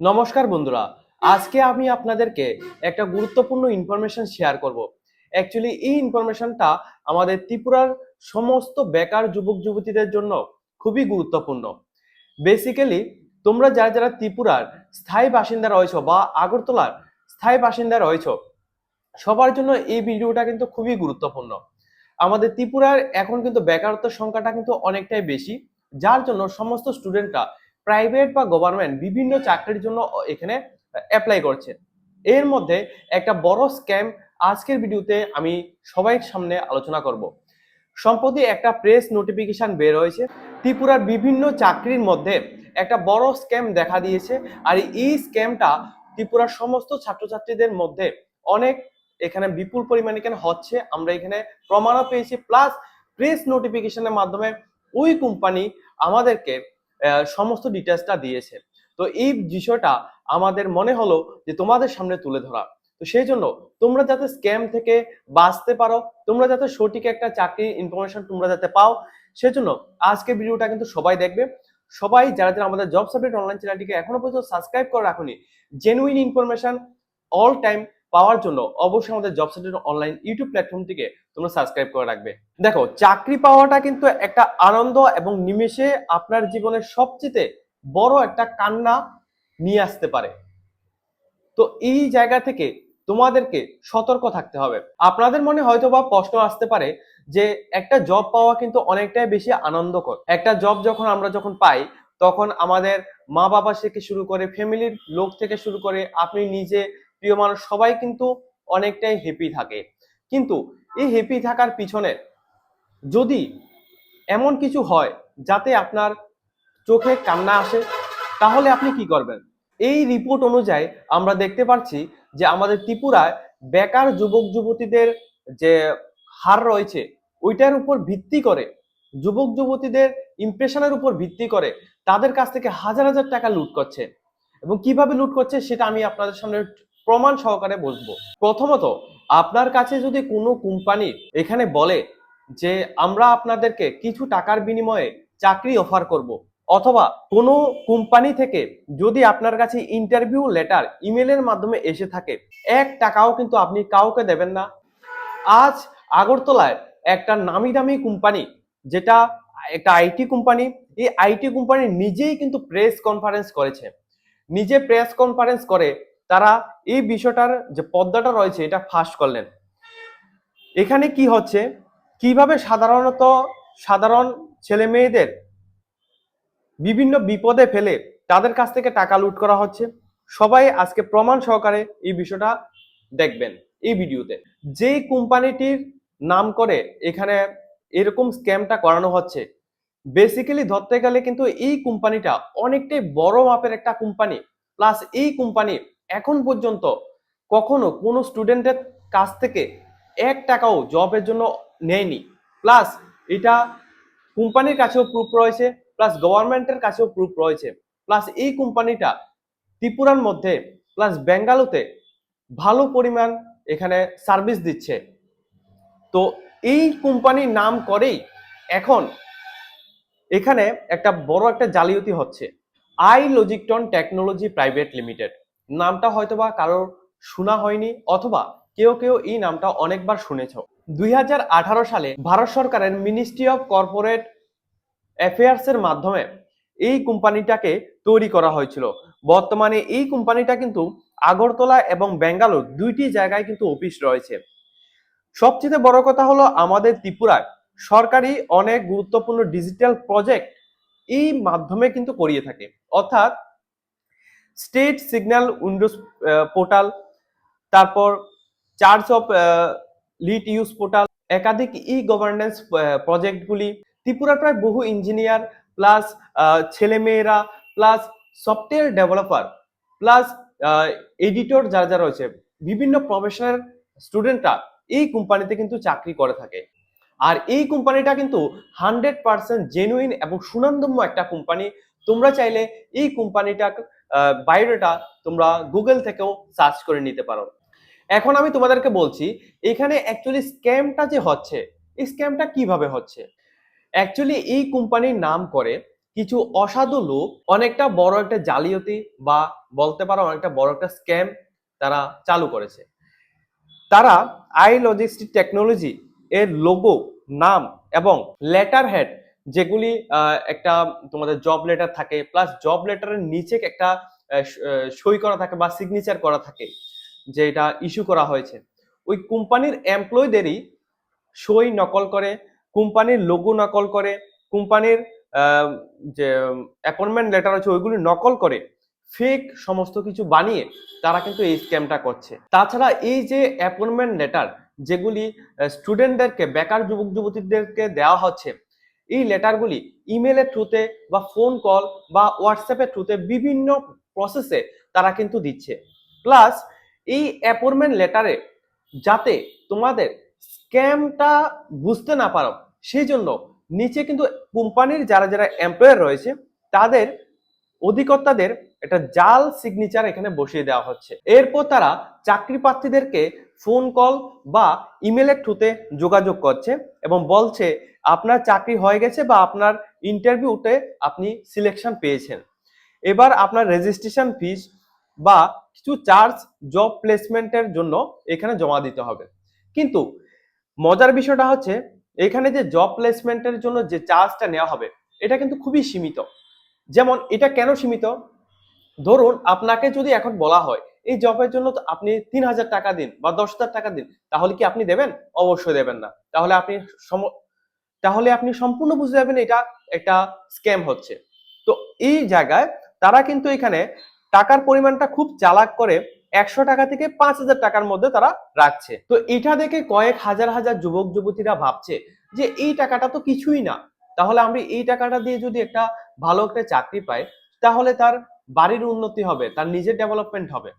নমস্কার বন্ধুরা, আজকে আমি আপনাদেরকে একটা গুরুত্বপূর্ণ ইনফরমেশন শেয়ার করব। অ্যাকচুয়ালি এই ইনফরমেশনটা আমাদের ত্রিপুরার সমস্ত বেকার যুবক যুবতীদের জন্য খুবই গুরুত্বপূর্ণ। বেসিক্যালি তোমরা যারা যারা ত্রিপুরার স্থায়ী বাসিন্দা রয়েছো বা আগরতলার স্থায়ী বাসিন্দা রয়েছো, সবার জন্য এই ভিডিওটা কিন্তু খুবই গুরুত্বপূর্ণ। আমাদের ত্রিপুরার এখন কিন্তু বেকারত্বের সংখ্যাটা কিন্তু অনেকটাই বেশি, যার জন্য সমস্ত স্টুডেন্টরা প্রাইভেট বা গভর্নমেন্ট বিভিন্ন চাকরির জন্য এখানে অ্যাপ্লাই করছে। এর মধ্যে একটা বড় স্ক্যাম আজকের ভিডিওতে আমি সবাই সামনে আলোচনা করব। সম্প্রতি একটা প্রেস নোটিফিকেশন বের হয়েছে, ত্রিপুরার বিভিন্ন চাকরির মধ্যে একটা বড় স্ক্যাম দেখা দিয়েছে। আর এই স্ক্যামটা ত্রিপুরার সমস্ত ছাত্রছাত্রীদের মধ্যে অনেক এখানে বিপুল পরিমাণে এখানে হচ্ছে, আমরা এখানে প্রমাণও পেয়েছি। প্লাস প্রেস নোটিফিকেশনের মাধ্যমে ওই কোম্পানি আমাদেরকে সমস্ত ডিটেলসটা দিয়েছে। তো এই বিষয়টা আমাদের মনে হলো যে তোমাদের সামনে তুলে ধরা। তো সেই জন্য তোমরা যাতে স্ক্যাম থেকে বাঁচতে পারো, তোমরা যাতে সঠিক একটা চাকরির ইনফরমেশন তোমরা যাতে পাও, সেজন্য আজকের ভিডিওটা কিন্তু সবাই দেখবে। সবাই যারা যারা আমাদের জব সাবজেক্ট অনলাইন চ্যানেলটিকে এখনো পর্যন্ত সাবস্ক্রাইব করে রাখুনি, জেনুইন ইনফরমেশন অল টাইম পাওয়ার জন্য অবশ্যই আমাদের জব সাবজেক্ট অনলাইন ইউটিউব প্ল্যাটফর্মটিকে তোমরা সাবস্ক্রাইব করে রাখবে। দেখো, চাকরি পাওয়াটা কিন্তু একটা আনন্দ এবং নিমেষে আপনার জীবনের সবচেয়ে বড় একটা কান্না নিয়ে আসতে পারে। তো এই জায়গা থেকে তোমাদেরকে সতর্ক থাকতে হবে। আপনাদের মনে হয়তো বা প্রশ্ন আসতে পারে যে একটা জব পাওয়া কিন্তু অনেকটাই বেশি আনন্দকর। একটা জব যখন পাই, তখন আমাদের মা বাবা থেকে শুরু করে ফ্যামিলির লোক থেকে শুরু করে আপনি নিজে, প্রিয় মানুষ সবাই কিন্তু অনেকটাই হ্যাপি থাকে। কিন্তু এই হ্যাপি থাকার পিছনে যদি এমন কিছু হয় যাতে আপনার চোখে কান্না আসে, তাহলে আপনি কি করবেন? এই রিপোর্ট অনুযায়ী আমরা দেখতে পাচ্ছি যে আমাদের ত্রিপুরায় বেকার যুবক যুবতীদের যে হার রয়েছে, ওইটার উপর ভিত্তি করে, যুবক যুবতীদের ইমপ্রেশনের উপর ভিত্তি করে তাদের কাছ থেকে হাজার হাজার টাকা লুট করছে। এবং কিভাবে লুট করছে সেটা আমি আপনাদের সামনে প্রমাণ সহকারে বলবো। প্রথমত, আপনার কাছে যদি কোনো কোম্পানি এখানে বলে যে আমরা আপনাদেরকে কিছু টাকার বিনিময়ে চাকরি অফার করব, অথবা কোনো কোম্পানি থেকে যদি আপনার কাছে ইন্টারভিউ লেটার ইমেলের মাধ্যমে এসে থাকে, 1 টাকাও কিন্তু আপনি কাউকে দেবেন না। আজ আগরতলায় একটা নামি দামি কোম্পানি, যেটা একটা আইটি কোম্পানি, এই আইটি কোম্পানি নিজেই কিন্তু প্রেস কনফারেন্স করেছে। নিজে প্রেস কনফারেন্স করে তারা এই বিষয়টার যে পর্দাটা রয়েছে এটা ফাঁস করলেন। এখানে কি হচ্ছে, কিভাবে সাধারণ ছেলে মেয়েদের বিভিন্ন বিপদে ফেলে তাদের কাছ থেকে টাকা লুট করা হচ্ছে, সবাই আজকে প্রমাণ সহকারে এই বিষয়টা দেখবেন এই ভিডিওতে। যেই কোম্পানিটির নাম করে এখানে এরকম স্ক্যামটা করানো হচ্ছে, বেসিক্যালি ধরতে গেলে কিন্তু এই কোম্পানিটা অনেকটাই বড় মাপের একটা কোম্পানি। প্লাস এই কোম্পানি এখন পর্যন্ত কখনো কোনো স্টুডেন্টের কাছ থেকে 1 টাকাও জবের জন্য নেয়নি। প্লাস এটা কোম্পানির কাছেও প্রুফ রয়েছে, প্লাস গভর্নমেন্টের কাছেও প্রুফ রয়েছে। প্লাস এই কোম্পানিটা ত্রিপুরার মধ্যে প্লাস বেঙ্গালুরুতে ভালো পরিমাণ এখানে সার্ভিস দিচ্ছে। তো এই কোম্পানির নাম করেই এখন এখানে একটা বড় একটা জালিয়াতি হচ্ছে। আই লজিকটন টেকনোলজি প্রাইভেট লিমিটেড নামটা হয়তোবা কারোর শোনা হয়নি, অথবা কেউ কেউ এই নামটা অনেকবার শুনেছ। 2018 সালে ভারত সরকারের মিনিস্ট্রি অফ কর্পোরেট অ্যাফেয়ার্স এর মাধ্যমে এই কোম্পানিটাকে তৈরি করা হয়েছিল। বর্তমানে এই কোম্পানিটা কিন্তু আগরতলা এবং বেঙ্গালুরু দুইটি জায়গায় কিন্তু অফিস রয়েছে। সবচেয়ে বড় কথা হলো আমাদের ত্রিপুরায় সরকারি অনেক গুরুত্বপূর্ণ ডিজিটাল প্রজেক্ট এই মাধ্যমে কিন্তু করিয়ে থাকে। অর্থাৎ স্টেট সিগন্যাল উইন্ডোজ পোর্টাল, তারপর charge of lead use portal, একাধিক ই গভর্নেন্স প্রজেক্টগুলি ত্রিপুরার প্রায় বহু ইঞ্জিনিয়ার প্লাস ছেলেমেয়েরা plus software developer plus editor যারা যারা রয়েছে, বিভিন্ন প্রফেশনাল স্টুডেন্টরা এই কোম্পানিতে কিন্তু চাকরি করে থাকে। আর এই কোম্পানিটা কিন্তু 100% জেনুইন এবং সুনামধন্য একটা কোম্পানি। তোমরা চাইলে এই কোম্পানিটা বায়োডাটা তোমরা গুগল থেকেও সার্চ করে নিতে পারো। এখন আমি তোমাদেরকে বলছি এখানে অ্যাকচুয়ালি স্ক্যামটা যে হচ্ছে, এই স্ক্যামটা কিভাবে হচ্ছে। অ্যাকচুয়ালি এই কোম্পানির নাম করে কিছু অসাধু লোক অনেকটা বড় একটা জালিয়াতি বা বলতে পারো অনেকটা বড় একটা স্ক্যাম তারা চালু করেছে। তারা আই লজিস্টিক টেকনোলজি এর লোগো, নাম এবং লেটার হেড, যেগুলি একটা তোমাদের জব লেটার থাকে, প্লাস জব লেটারের নিচে একটা সই করা থাকে বা সিগনেচার করা থাকে যে এটা ইস্যু করা হয়েছে, ওই কোম্পানির এমপ্লয়ীদেরই সই নকল করে, কোম্পানির লোগো নকল করে, কোম্পানির যে অ্যাপয়েন্টমেন্ট লেটার আছে ওইগুলি নকল করে ফেক সমস্ত কিছু বানিয়ে তারা কিন্তু এই স্ক্যামটা করছে। তাছাড়া এই যে অ্যাপয়েন্টমেন্ট লেটার যেগুলি স্টুডেন্টদেরকে, বেকার যুবক যুবতীদেরকে দেওয়া হচ্ছে, এই লেটারগুলি ইমেলের থ্রুতে বা ফোন কল বা হোয়াটসঅ্যাপের থ্রুতে বিভিন্ন প্রসেসে তারা কিন্তু দিচ্ছে। প্লাস এই অ্যাপয়েন্টমেন্ট লেটারে যাতে তোমাদের স্ক্যামটা বুঝতে না পারো সেই জন্য নিচে কিন্তু কোম্পানির যারা যারা এমপ্লয়ার রয়েছে তাদের অধিকর্তাদের একটা জাল সিগনেচার এখানে বসিয়ে দেওয়া হচ্ছে। এরপর তারা চাকরি প্রার্থীদেরকে ফোন কল বা ইমেলের থ্রুতে যোগাযোগ করছে এবং বলছে আপনার চাকরি হয়ে গেছে বা আপনার ইন্টারভিউতে আপনি সিলেকশন পেয়েছেন, এবার আপনার রেজিস্ট্রেশন ফিস বা কিছু চার্জ জব প্লেসমেন্টের জন্য এখানে জমা দিতে হবে। কিন্তু মজার বিষয়টা হচ্ছে এখানে যে জব প্লেসমেন্টের জন্য যে চার্জটা নেওয়া হবে এটা কিন্তু খুবই সীমিত। যেমন এটা কেন সীমিত, ধরুন আপনাকে যদি এখন বলা হয় এই জবের জন্য তো আপনি 3,000 টাকা দিন বা 10,000 টাকা দিন, তাহলে কি আপনি দেবেন? অবশ্যই দেবেন না। তাহলে আপনি সম্পূর্ণ বুঝে যাবেন এটা একটা স্ক্যাম হচ্ছে। তো এই জায়গায় তারা কিন্তু এখানে টাকার পরিমাণটা খুব চালাক করে 100 টাকা থেকে 5,000 টাকার মধ্যে তারা রাখছে। তো এটা দেখে কয়েক হাজার হাজার যুবক যুবতীরা ভাবছে যে এই টাকাটা তো কিছুই না, তাহলে আমি এই টাকাটা দিয়ে যদি একটা ভালো একটা চাকরি পাই তাহলে তার বাড়ির উন্নতি হবে, তার নিজের ডেভেলপমেন্ট হবে।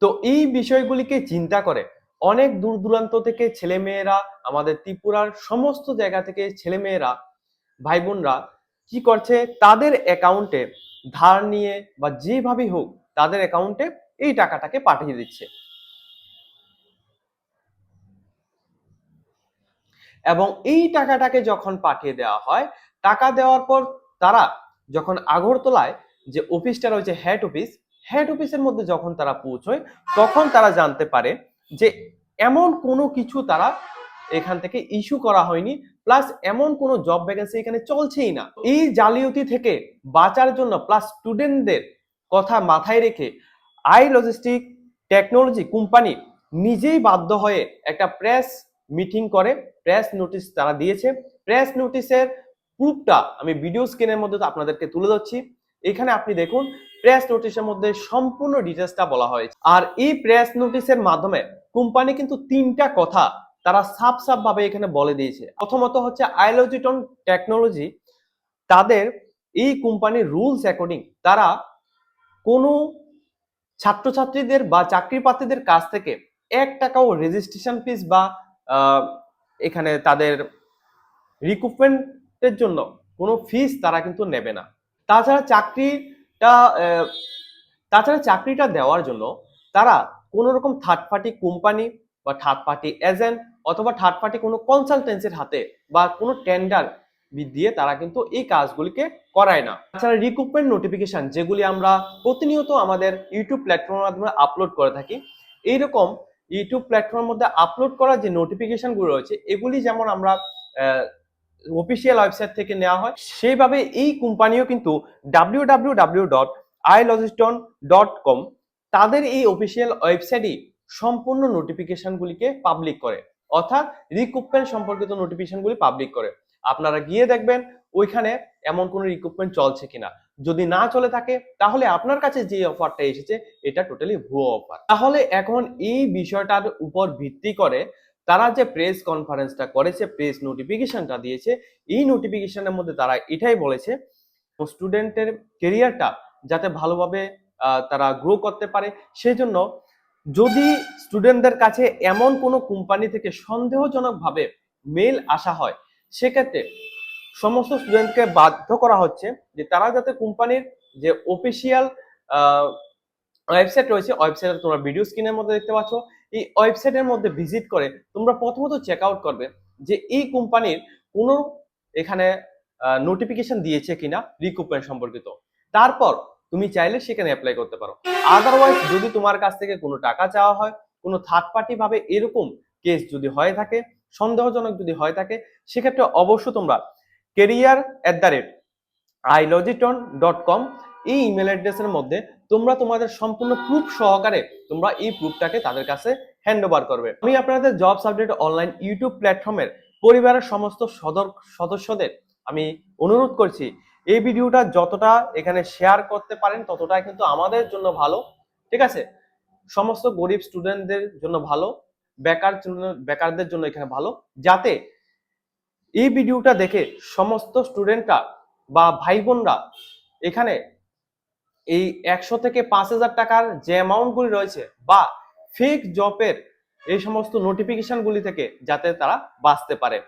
তো এই বিষয়গুলিকে চিন্তা করে অনেক দূর দূরান্ত থেকে ছেলে মেয়েরা, আমাদের ত্রিপুরার সমস্ত জায়গা থেকে ছেলে মেয়েরা, ভাই বোনরা কি করছে, তাদের অ্যাকাউন্টে ধার নিয়ে বা যেভাবেই হোক তাদের অ্যাকাউন্টে এই টাকাটাকে পাঠিয়ে দিচ্ছে। এবং এই টাকাটাকে যখন পাঠিয়ে দেওয়া হয়, টাকা দেওয়ার পর তারা যখন আগরতলায় যে অফিসটা রয়েছে হেড অফিসের মধ্যে যখন তারা পৌঁছয় তখন তারা জানতে পারে যে এমন কোনো কিছু তারা এখান থেকে ইস্যু করা হয়নি, প্লাস এমন কোনো জব ভ্যাকেন্সি এখানে চলছেই না। এই জালিয়াতি থেকে বাঁচার জন্য প্লাস স্টুডেন্টদের কথা মাথায় রেখে আই লজিস্টিক টেকনোলজি কোম্পানি নিজেই বাধ্য হয়ে একটা প্রেস মিটিং করে প্রেস নোটিশ তারা দিয়েছে। প্রেস নোটিশের প্রুফটা আমি ভিডিও স্ক্রিনের মধ্যে আপনাদেরকে তুলে ধরছি। এখানে আপনি দেখুন প্রেস নোটিশের মধ্যে সম্পূর্ণ ডিটেলসটা বলা হয়েছে। আর এই প্রেস নোটিশের মাধ্যমে কোম্পানি কিন্তু তিনটা কথা তারা সাফ সাফ ভাবে এখানে বলে দিয়েছে। প্রথমত হচ্ছে আইলজিটন টেকনোলজি, তাদের এই কোম্পানির রুলস অ্যাকর্ডিং তারা কোনো ছাত্রছাত্রীদের বা চাকরি প্রার্থীদের কাছ থেকে 1 টাকাও রেজিস্ট্রেশন ফিস বা এখানে তাদের রিক্রুটমেন্টের জন্য কোনো ফিস তারা কিন্তু নেবে না। তাছাড়া চাকরিটা আহ, তাছাড়া চাকরিটা দেওয়ার জন্য তারা কোনো রকম থার্ড পার্টি কোম্পানি বা থার্ড পার্টি এজেন্ট অথবা থার্ড পার্টি কোনো কনসালটেন্সির হাতে বা কোনো টেন্ডার দিয়ে তারা কিন্তু এই কাজগুলিকে করায় না। তাছাড়া রিক্রুটমেন্ট নোটিফিকেশন যেগুলি আমরা প্রতিনিয়ত আমাদের ইউটিউব প্ল্যাটফর্মের মাধ্যমে আপলোড করে থাকি, এইরকম ইউটিউব প্ল্যাটফর্মের মধ্যে আপলোড করা যে নোটিফিকেশনগুলো রয়েছে এগুলি যেমন আমরা অফিসিয়াল ওয়েবসাইট থেকে নেওয়া হয়, সেইভাবে এই কোম্পানিও কিন্তু www.ilogiston.com তাদের এই অফিসিয়াল ওয়েবসাইটে সম্পূর্ণ নোটিফিকেশনগুলিকে পাবলিক করে, অর্থাৎ রিক্রুটমেন্ট সম্পর্কিত নোটিফিকেশনগুলি পাবলিক করে। আপনারা গিয়ে দেখবেন ওইখানে এমন কোনো রিক্রুটমেন্ট চলছে কিনা। যদি না চলে থাকে তাহলে আপনার কাছে যে অফারটা এসেছে এটা টোটালি ভুয়ো অফার। তাহলে এখন এই বিষয়টার উপর ভিত্তি করে তারা যে প্রেস কনফারেন্সটা করেছে, প্রেস নোটিফিকেশনটা দিয়েছে, এই নোটিফিকেশনের মধ্যে তারা এটাই বলেছে স্টুডেন্টের কেরিয়ারটা যাতে ভালোভাবে তারা গ্রো করতে পারে, সেজন্য যদি স্টুডেন্টদের কাছে এমন কোনো কোম্পানি থেকে সন্দেহজনকভাবে মেল আসা হয় সেক্ষেত্রে সমস্ত স্টুডেন্টকে বাধ্য করা হচ্ছে যে তারা যাতে কোম্পানির যে অফিসিয়াল ওয়েবসাইট রয়েছে, ওয়েবসাইটে তোমরা ভিডিও স্ক্রিনের মধ্যে দেখতে পাচ্ছ, এই ওয়েবসাইটের মধ্যে ভিজিট করে তোমরা প্রথমত চেক আউট করবে যে এই কোম্পানির কোনো এখানে নোটিফিকেশন দিয়েছে কিনা রিক্রুটমেন্ট সম্পর্কিত। তারপর তুমি চাইলে সেখানে অ্যাপ্লাই করতে পারো। আদারওয়াইজ যদি তোমার কাছ থেকে কোনো টাকা চাওয়া হয়, কোনো থার্ড পার্টি ভাবে এরকম কেস যদি হয়ে থাকে, সন্দেহজনক যদি হয়ে থাকে, সেক্ষেত্রে অবশ্যই তোমরা career@ilogiton.com এই ইমেল অ্যাড্রেসের মধ্যে তোমরা তোমাদের সম্পূর্ণ প্রুফ সহকারে তোমরা এই প্রুফটাকে তাদের কাছে হ্যান্ড ওভার করবে। আমি আপনাদের জবস আপডেট অনলাইন ইউটিউব প্ল্যাটফর্মের পরিবারের সমস্ত সদস্যদের আমি অনুরোধ করছি, এই ভিডিওটা যতটা এখানে শেয়ার করতে পারেন ততটাই কিন্তু আমাদের জন্য ভালো, ঠিক আছে? সমস্ত গরিব স্টুডেন্টদের জন্য ভালো, বেকারদের জন্য এখানে ভালো, যাতে এই ভিডিওটা দেখে সমস্ত স্টুডেন্টরা বা ভাই বোনরা এখানে এই 100 থেকে 5,000 টাকার যে অ্যামাউন্ট গুলি রয়েছে বা ফেক জবের এই সমস্ত নোটিফিকেশন গুলি থেকে যাতে তারা বাঁচতে পারে।